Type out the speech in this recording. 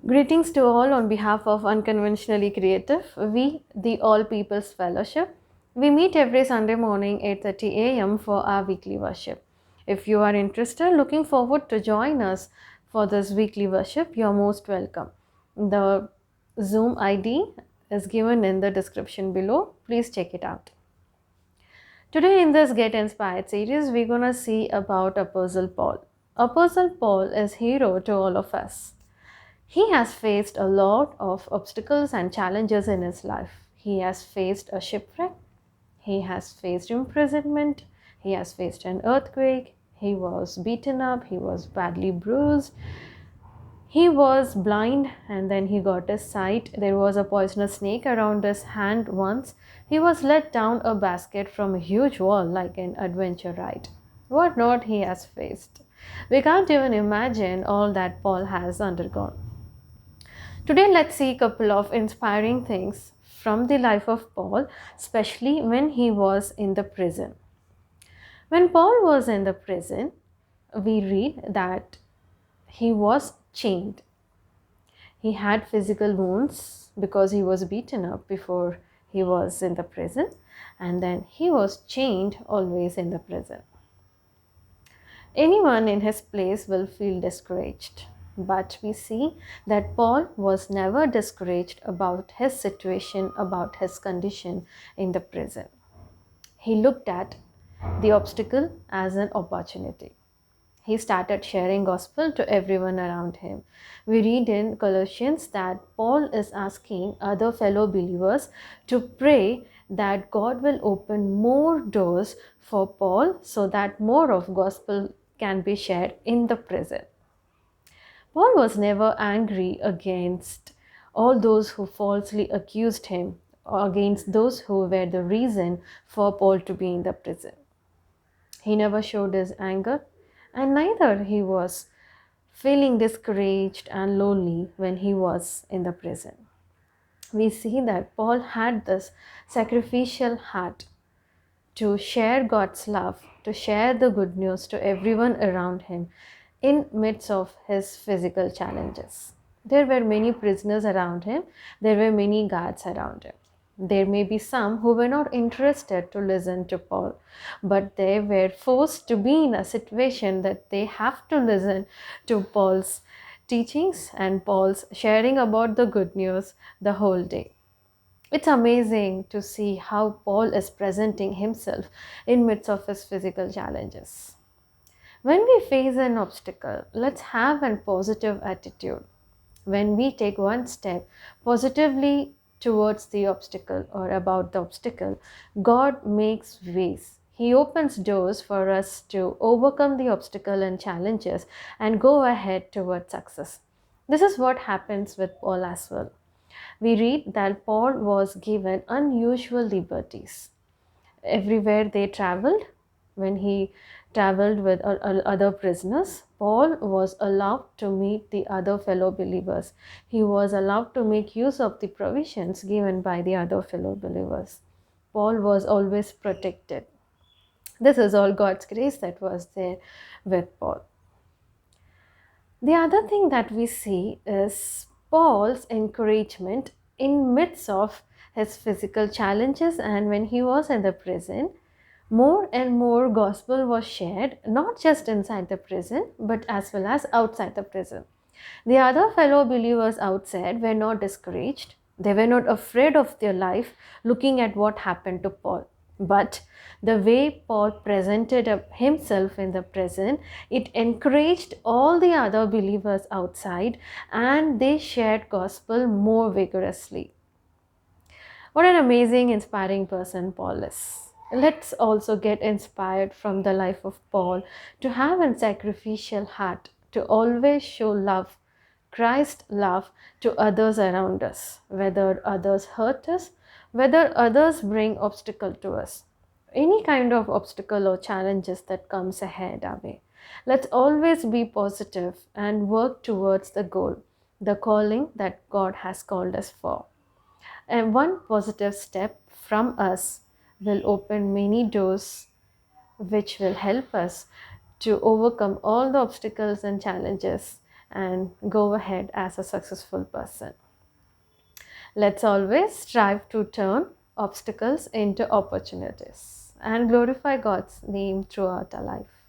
Greetings to all on behalf of Unconventionally Creative. We, the All People's Fellowship, we meet every Sunday morning 8:30 a.m. for our weekly worship. If you are interested, looking forward to join us for this weekly worship, you're most welcome. The Zoom ID is given in the description below. Please check it out. Today in this Get Inspired series, we're going to see about Apostle Paul. Apostle Paul is hero to all of us. He has faced a lot of obstacles and challenges in his life. He has faced a shipwreck, he has faced imprisonment, he has faced an earthquake, he was beaten up, he was badly bruised, he was blind and then he got his sight. There was a poisonous snake around his hand once. He was let down a basket from a huge wall like an adventure ride. What not he has faced. We can't even imagine all that Paul has undergone. Today, let's see a couple of inspiring things from the life of Paul, especially when he was in the prison. When Paul was in the prison, we read that he was chained. He had physical wounds because he was beaten up before he was in the prison, and then he was chained always in the prison. Anyone in his place will feel discouraged. But we see that Paul was never discouraged about his situation, about his condition in the prison. He looked at the obstacle as an opportunity. He started sharing gospel to everyone around him. We read in Colossians that Paul is asking other fellow believers to pray that God will open more doors for Paul so that more of gospel can be shared in the prison. Paul was never angry against all those who falsely accused him or against those who were the reason for Paul to be in the prison. He never showed his anger, and neither he was feeling discouraged and lonely when he was in the prison. We see that Paul had this sacrificial heart to share God's love, to share the good news to everyone around him in midst of his physical challenges. There were many prisoners around him, there were many guards around him. There may be some who were not interested to listen to Paul, but they were forced to be in a situation that they have to listen to Paul's teachings and Paul's sharing about the good news the whole day. It's amazing to see how Paul is presenting himself in midst of his physical challenges. When we face an obstacle, let's have a positive attitude. When we take one step positively towards the obstacle or about the obstacle, God makes ways. He opens doors for us to overcome the obstacle and challenges and go ahead towards success. This is what happens with Paul as well. We read that Paul was given unusual liberties. Everywhere they traveled, when he traveled with other prisoners, Paul was allowed to meet the other fellow believers. He was allowed to make use of the provisions given by the other fellow believers. Paul was always protected. This is all God's grace that was there with Paul. The other thing that we see is Paul's encouragement in midst of his physical challenges, and when he was in the prison, more and more gospel was shared, not just inside the prison, but as well as outside the prison. The other fellow believers outside were not discouraged. They were not afraid of their life looking at what happened to Paul. But the way Paul presented himself in the prison, it encouraged all the other believers outside, and they shared gospel more vigorously. What an amazing, inspiring person Paul is. Let's also get inspired from the life of Paul to have a sacrificial heart, to always show love, Christ love to others around us, whether others hurt us, whether others bring obstacle to us. Any kind of obstacle or challenges that comes ahead our way. Let's always be positive and work towards the goal, the calling that God has called us for. And one positive step from us will open many doors which will help us to overcome all the obstacles and challenges and go ahead as a successful person. Let's always strive to turn obstacles into opportunities and glorify God's name throughout our life.